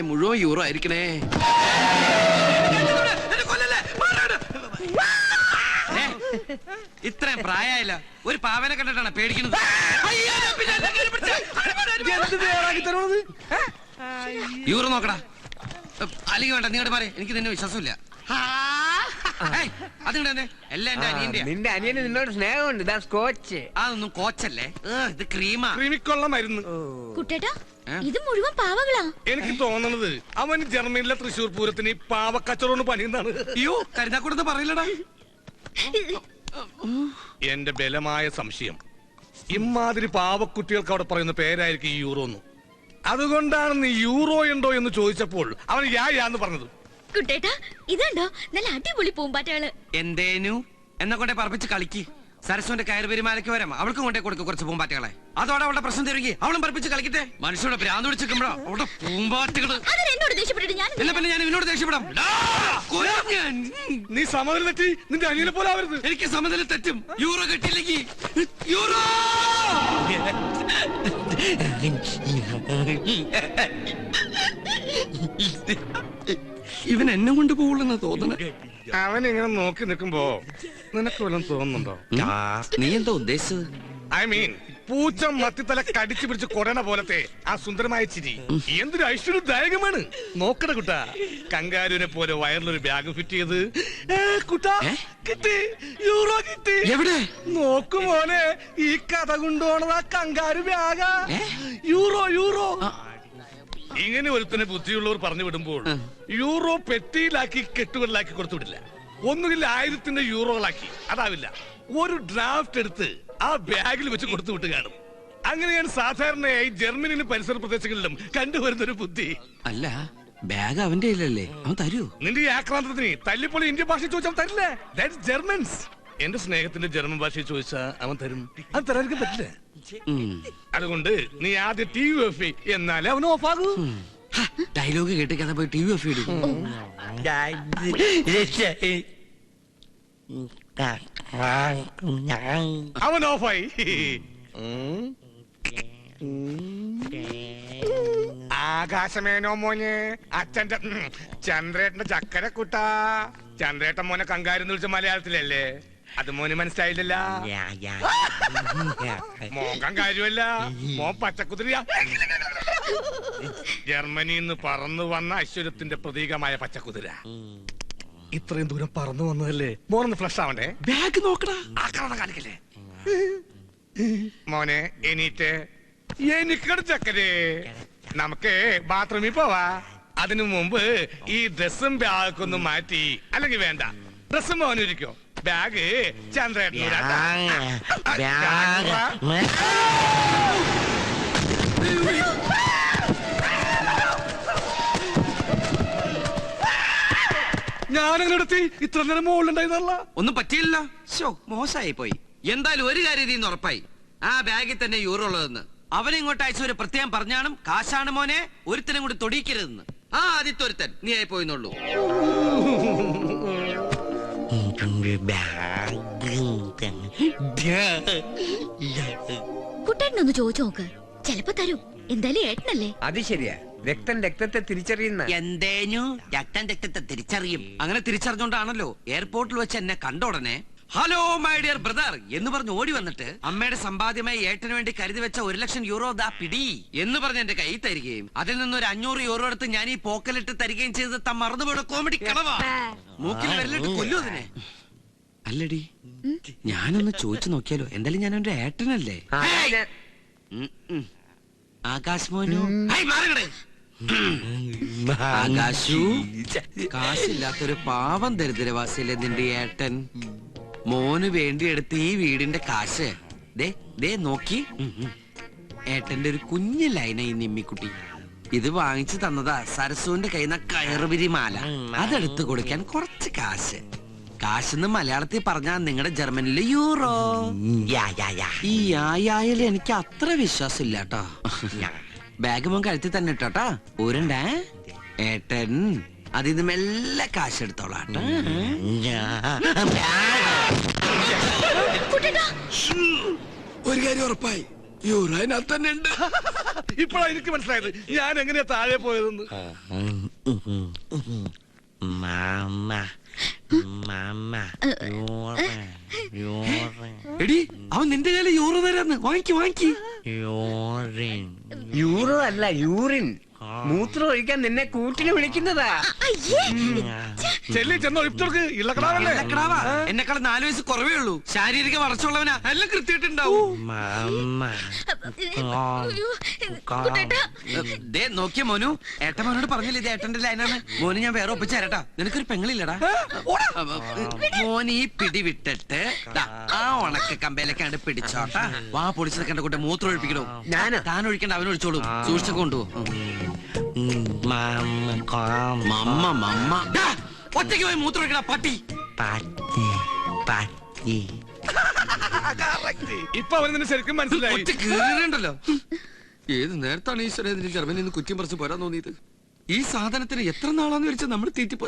മുഴുവൻ യൂറോ ആയിരിക്കണേ. ഇത്രയും പ്രായമായില്ല, ഒരു പാവനെ കണ്ടിട്ടാണ് പേടിക്കുന്നത്. യൂറോ നോക്കടാ, അല്ലെങ്കിൽ വേണ്ട, നീ മാറി, എനിക്ക് നിന്നെ വിശ്വാസമില്ല. അതിവിടെ എല്ലാം എന്റെ അനിയന്റെ. നിന്റെ അനിയന് നിന്നോട് സ്നേഹമുണ്ട്. അതൊന്നും കോച്ചല്ലേ, ഇത് ക്രീമാ. ക്രീമിക്കൊള്ള മരുന്ന്. കുട്ടേട്ടാ, ഇത് മുഴുവൻ പാവകളാ. എനിക്ക് തോന്നണത് അവൻ ജർമ്മനിയിലെ തൃശ്ശൂർ പൂരത്തിന് പാവക്കച്ചറോന്ന് പണിയുന്നതാണ്. അയ്യോ, കരുതാക്കൂടെന്ന് പറയില്ലടാ. എന്റെ ബലമായ സംശയം ഇമാതിരി പാവക്കുട്ടികൾക്ക് അവിടെ പറയുന്ന പേരായിരിക്കും ഈ യൂറോന്ന്. അതുകൊണ്ടാണ് നീ യൂറോ ഉണ്ടോ എന്ന് ചോദിച്ചപ്പോൾ അവൻ യാന്ന് പറഞ്ഞത്. കുട്ടേട്ടാ, ഇതുണ്ടോ നല്ല അടിപൊളി പൂമ്പാറ്റകള്. എന്തേനു എന്നെ കൊണ്ടേ പറപ്പിച്ച് കളിക്ക്. സരസ്വന്റെ കയറ് പെരുമാലയ്ക്ക് വരാം, അവൾക്കും കൊണ്ടേ കൊടുക്കും കുറച്ച് പൂമ്പാറ്റകളെ. അതോടെ അവളുടെ പ്രശ്നം തരുകി, അവളും പറപ്പിച്ച് കളിക്കട്ടെ. മനുഷ്യരുടെ ഭ്രാന്ത് പിടിച്ചിരിക്കുമ്പോഴോ അവളുടെ പൂമ്പാറ്റകള്. എന്നോട് ദേഷ്യപ്പെട്ടിട്ട് ഞാൻ എന്നാ പിന്നെ ഞാൻ ഇവനോട് ദേഷ്യപ്പെടാം. നീ സമനില തെറ്റി നിന്റെ അനിയനെ പോലെ ആവരുത്. എനിക്ക് സമനില തെറ്റും. യൂറോ കിട്ടിയില്ലെങ്കിൽ യൂറോ. ഇവൻ എന്നെ കൊണ്ട് പോകുള്ളെന്ന് തോന്നണേ. അവൻ ഇങ്ങനെ നോക്കി നിൽക്കുമ്പോ നിനക്ക് വല്ലതും തോന്നുന്നുണ്ടോ? നീ എന്താ ഉദ്ദേശിച്ചത്? ഐ മീൻ പൂച്ച മത്തിത്തല കടിച്ചു പിടിച്ച് കൊടണ പോലത്തെ ആ സുന്ദരമായ ചിരി എന്തൊരു ഐശ്വര്യദായകമാണ്. നോക്കണ കുട്ടാ, കങ്കാരുവിനെ പോലെ വയറിലൊരു ബാഗ് ഫിറ്റ് ചെയ്ത് കുട്ടാ കിട്ടി, യൂറോ കിട്ടി. എവിടെ നോക്കുമോനെ, ഈ കഥ കൊണ്ടുപോണത് ആ കങ്കാരു ബാഗാ. Euro euro. ഇങ്ങനെ ഒരുത്തനെ ബുദ്ധിയുള്ളവർ പറഞ്ഞു വിടുമ്പോൾ യൂറോ പെട്ടിയിലാക്കി കെട്ടുകളിലാക്കി കൊടുത്തു വിടില്ല. ഒന്നുകിൽ 1000 യൂറോകളാക്കി, അതാവില്ല, ഒരു ഡ്രാഫ്റ്റ് എടുത്ത് ആ ബാഗിൽ വെച്ച് കൊടുത്തു വിട്ട് കാണും. അങ്ങനെയാണ് സാധാരണയായി ജർമ്മനിയിലും പരിസര പ്രദേശങ്ങളിലും കണ്ടുവരുന്നൊരു ബുദ്ധി. അല്ല, ബാഗ് അവന്റെ ഇല്ലല്ലേ, അവൻ തരൂ? നിന്റെ ഈ ആക്രാന്തത്തിന് തല്ലിപ്പൊളി ഇന്ത്യൻ ഭാഷ ചോദിച്ചാൽ തരില്ല. That's Germans. എന്റെ സ്നേഹത്തിന്റെ ജർമ്മൻ ഭാഷയിൽ ചോദിച്ചാ അവൻ തരും. അത് തരാൻ പറ്റില്ല. അതുകൊണ്ട് നീ ആദ്യം TUF എന്നാലേ അവൻ ഓഫ് ആകൂ. ഡയലോഗ് കേട്ട് കഥ പോയി TUF ഇടും. അവൻ ഓഫായി. ആകാശമേനോ മോനെ, അച്ഛന്റെ ചന്ദ്രേട്ടന്റെ ചക്കര കുട്ടാ. ചന്ദ്രേട്ടൻ മോനെ കങ്കാരെന്ന് വിളിച്ച മലയാളത്തിലല്ലേ? അത് മോന് മനസ്സിലായില്ലല്ല. മോൻ കങ്കാരുമല്ല, മോൻ പച്ചക്കുതിരിയാ. ജർമ്മനിന്ന് പറന്നു വന്ന ഐശ്വര്യത്തിന്റെ പ്രതീകമായ പച്ചക്കുതിര. ഇത്രയും ദൂരം പറന്നു വന്നതല്ലേ, മോനൊന്ന് ഫ്ലഷ് ആവണ്ടേ? ബാഗ് നോക്കടാ, ആക്രമണം കാണിക്കല്ലേ. മോനെ എണീറ്റ്. എനിക്കട ചക്കരേ, നമുക്ക് ബാത്റൂമിൽ പോവാ. അതിനു മുമ്പ് ഈ ഡ്രസ്സും ബാഗൊന്നും മാറ്റി. അല്ലെങ്കിൽ വേണ്ട, ഡ്രസ്സും മോനിരിക്കോ, ബാഗ് ചന്ദ്രേട്ടൻ. ഞാനങ്ങനെടുത്തി ഇത്ര നേരം മുകളിലുണ്ടായിരുന്നല്ല. ഒന്നും പറ്റിയില്ല. മോശമായി പോയി. എന്തായാലും ഒരു കാര്യം ഇന്ന് ഉറപ്പായി, ആ ബാഗിൽ തന്നെ യൂറോ ഉള്ളതെന്ന്. അവനെ ഇങ്ങോട്ട് അയച്ച ഒരു പ്രത്യേകം പറഞ്ഞാണ്, കാശാണ് മോനെ, ഒരുത്തനും കൂടി തൊടിയിക്കരുതെന്ന്. ആ ആദ്യത്തെ ഒരുത്തൻ നീ ആയി പോയിന്നുള്ളൂ. കുട്ടേട്ടനൊന്ന് ചോദിച്ചു നോക്ക്, ചെലപ്പോ തരും. എന്തായാലും ഏട്ടനല്ലേ. അത് ശരിയാ, രക്തം രക്തത്തെ തിരിച്ചറിയുന്ന. എന്തേനു രക്തത്തെ തിരിച്ചറിയും. അങ്ങനെ തിരിച്ചറിഞ്ഞോണ്ടാണല്ലോ എയർപോർട്ടിൽ വെച്ച് എന്നെ കണ്ട ഉടനെ ഹലോ മൈ ഡിയർ ബ്രദർ എന്ന് പറഞ്ഞ് ഓടി വന്നിട്ട് അമ്മയുടെ സമ്പാദ്യമായി ഏട്ടന് വേണ്ടി കരുതി വെച്ച 1,00,000 യൂറോ ദാ പിടി എന്ന് പറഞ്ഞ് എന്റെ കൈ തരികയും അതിൽ നിന്നൊരു 500 യൂറോ എടുത്ത് ഞാൻ ഈ പോക്കലിട്ട് തരികയും ചെയ്ത് താൻ മറന്നുപോയ കോമഡി കളവാ. മൂക്കിൽ വരലിട്ട് കൊല്ലു അതിനെ. അല്ലടി, ഞാനൊന്ന് ചോദിച്ചു നോക്കിയാലോ? എന്തായാലും ഞാൻ എന്റെ ഏട്ടനല്ലേ. ആകാശ് മോനു, ആകാശു, കാശില്ലാത്തൊരു പാവം ദരിദ്രവാസിയല്ലേ നിന്റെ ഏട്ടൻ. മോന് വേണ്ടി എടുത്ത് ഈ വീടിന്റെ കാശ് ദേ നോക്കി. ഏട്ടന്റെ ഒരു കുഞ്ഞു ലൈന ഈ നിമ്മിക്കുട്ടി. ഇത് വാങ്ങിച്ചു തന്നതാ സരസുവിന്റെ കയ്യിൽ നിന്ന് കയറുപിരി മാല. അതെടുത്ത് കൊടുക്കാൻ കുറച്ച് കാശ്. കാശെന്ന് മലയാളത്തിൽ പറഞ്ഞാൽ നിങ്ങളുടെ ജർമ്മനിലെ യൂറോ. ഈ യായായാലും എനിക്ക് അത്ര വിശ്വാസം ഇല്ല കേട്ടോ. ബാഗ് മോൻ കഴുത്തി തന്നെ ഇട്ടോട്ടാ, ഊരണ്ടേ. ഏട്ടൻ അതിന്ന് മെല്ലെ കാശ് എടുത്തോളാട്ടോ. കുട്ടേട്ടാ, ഒരു കാര്യം ഉറപ്പായി, യൂറോ അതിനകത്ത് തന്നെ ഉണ്ട്. ഇപ്പോഴാ എനിക്ക് മനസ്സിലായത് ഞാൻ എങ്ങനെയാ താഴെ പോയതെന്ന്. എടി അവൻ നിന്റെ കയ്യില് യൂറോ തരാന്ന്. വാങ്ങിക്ക് വാങ്ങിക്ക്. യൂറോ അല്ല യൂറിൻ. മൂത്രം ഒഴിക്കാൻ നിന്നെ കൂട്ടിന് വിളിക്കുന്നതാ. ചെല്ലി ചെന്നോ ഇപ്പൊർക്ക് ഇള്ളക്കടാവല്ലേ. ഇളക്കടാവാ. എന്നെക്കാൾ 4 വയസ്സ് കുറവേ ഉള്ളൂ. ശാരീരിക വളർച്ചയുള്ളവനാ. എല്ലാം കൃത്യമായിട്ടുണ്ടാവും. ദേ നോക്കിയ മോനു, ഏട്ടൻ മോനോട് പറഞ്ഞില്ല ഇത് ഏട്ടന്റെ ലൈനാണ്. മോന് ഞാൻ വേറെ ഒപ്പിച്ച് തരട്ടാ. നിനക്കൊരു പെങ്ങളില്ലടാ. മോൻ ഈ പിടി വിട്ടിട്ട് ദാ ആ ഉണക്ക കമ്പയിലേക്കാണ്ട് പിടിച്ചോട്ടാ. വാ പൊടിച്ചത് കണ്ട കൂട്ടെ മൂത്രം ഒഴിപ്പിക്കണോ. ഞാനോ? താൻ ഒഴിക്കണ്ട, അവൻ ഒഴിച്ചോളൂ. സൂക്ഷിച്ചൊക്കെ കൊണ്ടുപോകും. ഒറ്റയ്ക്ക് പോയി മൂത്രം ഒഴിക്കണ പട്ടി. ഇപ്പൊ അവൻ നിന്നെ ശരിക്കും മനസ്സിലായി. ഒറ്റ കീറിണ്ടല്ലോ. ഏത് നേരത്താണ് ഈശ്വര ഇതിന് ജർമ്മനിയിൽ നിന്ന് കുറ്റം പറിച്ച് പോരാൻ തോന്നിയത്? ഈ സാധനത്തിന് എത്ര നാളാന്ന് വെച്ചാൽ നമ്മൾ തീറ്റിപ്പോ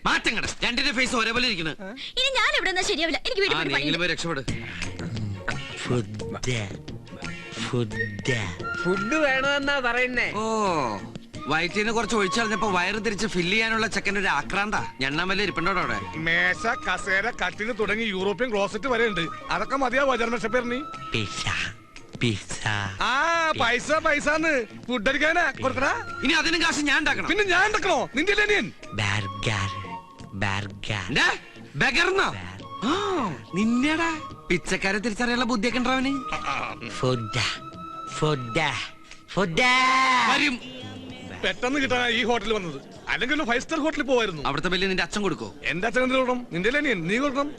മാറ്റം കട. രണ്ടിന്റെ ഫേസ് ഒരേപോലെ ഇരിക്കണ. ഇനി ഞാൻ എവിടെ ശരിയാവില്ല. എനിക്ക് വീട്ടിൽ പോയി നീങ്കിലും പോയി രക്ഷപ്പെട്. ഫുഡ് വേണമെന്നാ പറയുന്നേ. ഓ, വയറ്റിന് കുറച്ച് ഒഴിച്ചറിഞ്ഞപ്പോ വയറ് തിരിച്ച് ഫില്ല് ചെയ്യാനുള്ള ചെക്കൻ്റെ ഒരു ആക്രാന്ത. ഞണ്ണാമല്ല ഇരിപ്പുണ്ടോ അവിടെ? മേശ, കസേര, കട്ടിന് തുടങ്ങി യൂറോപ്യൻ ക്ലോസറ്റ് വരെ ഉണ്ട്. അതൊക്കെ മതിയാവോ ജർമ്മൻ? ആ പൈസ പൈസന്ന് ഫുഡ് അടിക്കാനാ കൊടുക്കണ. ഇനി അതിനും കാശ് ഞാൻ ഉണ്ടാക്കണം. പിന്നെ ഞാൻ ഉണ്ടാക്കണോ? നിന്റെ നിന്നെടാ പിച്ചക്കാരെ തിരിച്ചറിയാനുള്ള ബുദ്ധിയൊക്കെ ഉണ്ടവന്. വരും. പെട്ടെന്ന് കിട്ടാൻ ഈ ഹോട്ടലിൽ വന്നത്. അല്ലെങ്കിൽ 5 സ്റ്റാർ ഹോട്ടലിൽ പോവായിരുന്നു. അവിടുത്തെ ബില്ല് നിന്റെ അച്ഛൻ കൊടുക്കോ? എന്റെ അച്ഛൻ എന്ത് കൊടുക്കണം? നിന്റെ അനിയൻ നീ കൊടുക്കണം.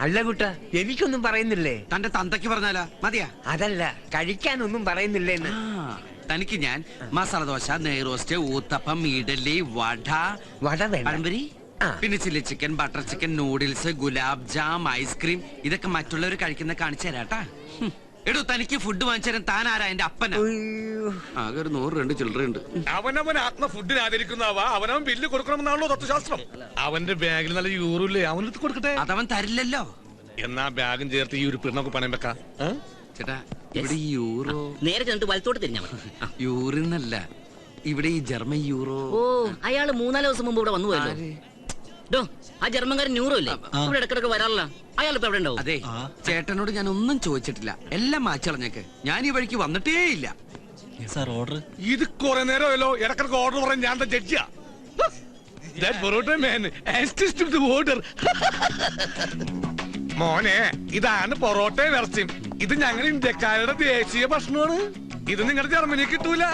അല്ല കുട്ട, എനിക്കൊന്നും പറയുന്നില്ലേ? തന്റെ തന്തയ്ക്ക് പറഞ്ഞാലാ മതിയാ? അതല്ല, കഴിക്കാനൊന്നും പറയുന്നില്ലേന്ന്. തനിക്ക് ഞാൻ മസാല ദോശ, നെയ്റോസ്റ്റ്, ഊത്തപ്പം, ഇഡലി, വട, വട വേണ്ട. പഴംപൊരി, ആ. പിന്നെ chilli chicken, butter chicken, noodles, gulab jam, ice cream, ഇതൊക്കെ മറ്റുള്ളവർ കഴിക്കുന്ന കാണിച്ചു തരാട്ടാ. എടോ, തനിക്ക് ഫുഡ് വാങ്ങിച്ചു തരാൻ താൻ ആരാ? എന്റെ അപ്പനാ. ആകെ ഒരു 100-2 ചില്ലറുണ്ട്. അവനവൻ ആത്മ ഫുഡിന് ആദരിക്കുന്നവാ. അവനവൻ ബില്ല് കൊടുക്കണമെന്നാണല്ലോ തത്വശാസ്ത്രം. അവന്റെ ബാഗിൽ നല്ല യൂറോ ഇല്ലേ, അവനെടുത്ത് കൊടുക്കട്ടെ. അതവൻ തരില്ലല്ലോ. എന്നാ ബാഗും ചേർത്ത് ഈ ഒരു പിണ്ണൊക്കെ പണയം വെക്കാം. ചേട്ടാ, ഇവിടെ ഈ യൂറോ നേരെ ചെന്നിട്ട് വലത്തോട്ട് തിരിഞ്ഞാ മതി. യൂറിന്നല്ല, ഇവിടെ ഈ ജർമ്മൻ യൂറോ. ഓ, അയാള് 3-4 ദിവസം മുമ്പ് ഇവിടെ വന്നു പോയല്ലോ. ഡോ, ആ ജർമ്മൻകാരൻ ന്യൂറോ ഇല്ലേ, ഇവിടെ ഇടക്കിടക്ക് വരാറില്ല. അയാൾ ഇപ്പൊ എവിടെ ഉണ്ടാവും? അതെ, ചേട്ടനോട് ഞാൻ ഒന്നും ചോദിച്ചിട്ടില്ല. എല്ലാം മാച്ചളഞ്ഞേക്ക്. ഞാൻ ഈ വഴിക്ക് വന്നിട്ടേ ഇല്ല. ഇത് കുറെ നേരമല്ലോ ഇടക്കിടക്ക് ഓർഡർ പറയാൻ ഞാൻ ജഡ്ജിയാ. മോനെ, ഇതാണ് പൊറോട്ട ഇറച്ചിയും. ഇത് ഞങ്ങൾ ഇന്ത്യക്കാരുടെ ദേശീയ ഭക്ഷണമാണ്. ഇത് നിങ്ങളുടെ ജർമ്മനി കിട്ടൂല.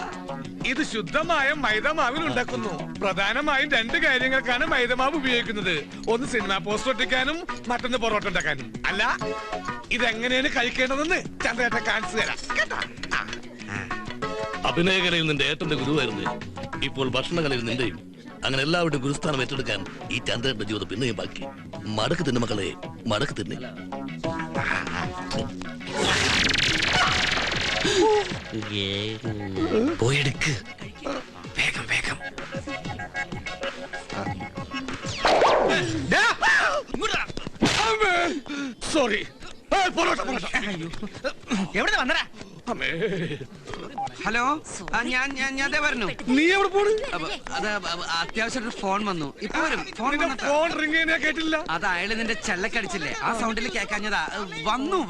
ഇത് ശുദ്ധമായ മൈദമാവിൽ ഉണ്ടാക്കുന്നു. പ്രധാനമായും 2 കാര്യങ്ങൾക്കാണ് മൈദമാവ് ഉപയോഗിക്കുന്നത്. ഒന്ന് സിനിമ പോസ്റ്റർ ഒട്ടിക്കാനും, മറ്റൊന്ന് പൊറോട്ട ഉണ്ടാക്കാനും. അല്ല, ഇതെങ്ങനെയാണ് കഴിക്കേണ്ടതെന്ന് ചന്ദ്രേട്ടൻ കാണിച്ചു തരാം. അഭിനയകലയിൽ നിന്റെ ഏട്ടന്റെ ഗുരുവായിരുന്നു. ഇപ്പോൾ ഭക്ഷണകലയിൽ നിന്റെയും. അങ്ങനെ എല്ലാവരുടെയും ഗുരുസ്ഥാനം ഏറ്റെടുക്കാൻ ഈ ചന്ദ്രന്റെ ജീവിതം പിന്നെയും ബാക്കി. മടക്ക് തിന്നു മക്കളെ, മടക്ക് തിന്നെ. പോയെടുക്ക് വേഗം വേഗം. സോറി. എവിടെ വന്നടാ? ഹലോ, ഞാൻ പറഞ്ഞു. നീ എവിടെ പോണ്? അത് അത്യാവശ്യം ഫോൺ വന്നു. ഇപ്പൊ വരും. ഫോൺ റിംഗ് ചെയ്യാൻ കേട്ടില്ല. അത് അയാള് നിന്റെ ചെല്ലക്കടിച്ചില്ലേ, ആ സൗണ്ടിൽ കേക്കാഞ്ഞതാ. വന്നു.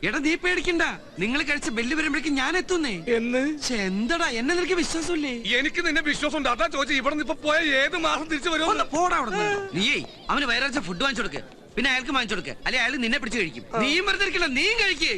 എടാ, നീ പേടിക്കണ്ട. നിങ്ങൾ കഴിച്ച ബെല്ല് വരുമ്പോഴേക്കും ഞാൻ എത്തുന്നേ. എന്ന് എന്തടാ, എന്നെ നിനക്ക് വിശ്വാസമില്ലേ? എനിക്ക് നിന്നെ വിശ്വാസം ഉണ്ട്. അതാ ചോദിച്ചു. ഇവിടെ നിന്ന് ഇപ്പൊ പോയ ഏത് മാസം തിരിച്ചു വരുമോ? പോടാ അവിടെ. നീയേ അവന് വയറാഴ്ച ഫുഡ് വാങ്ങിച്ചു കൊടുക്ക്. പിന്നെ അയാൾക്ക് വാങ്ങിച്ചു കൊടുക്ക്. അല്ലെ അയാൾ നിന്നെ പിടിച്ച് കഴിക്കും. നീയും വെറുതെ ഇരിക്കണ്ട, നീയും കഴിക്കേ.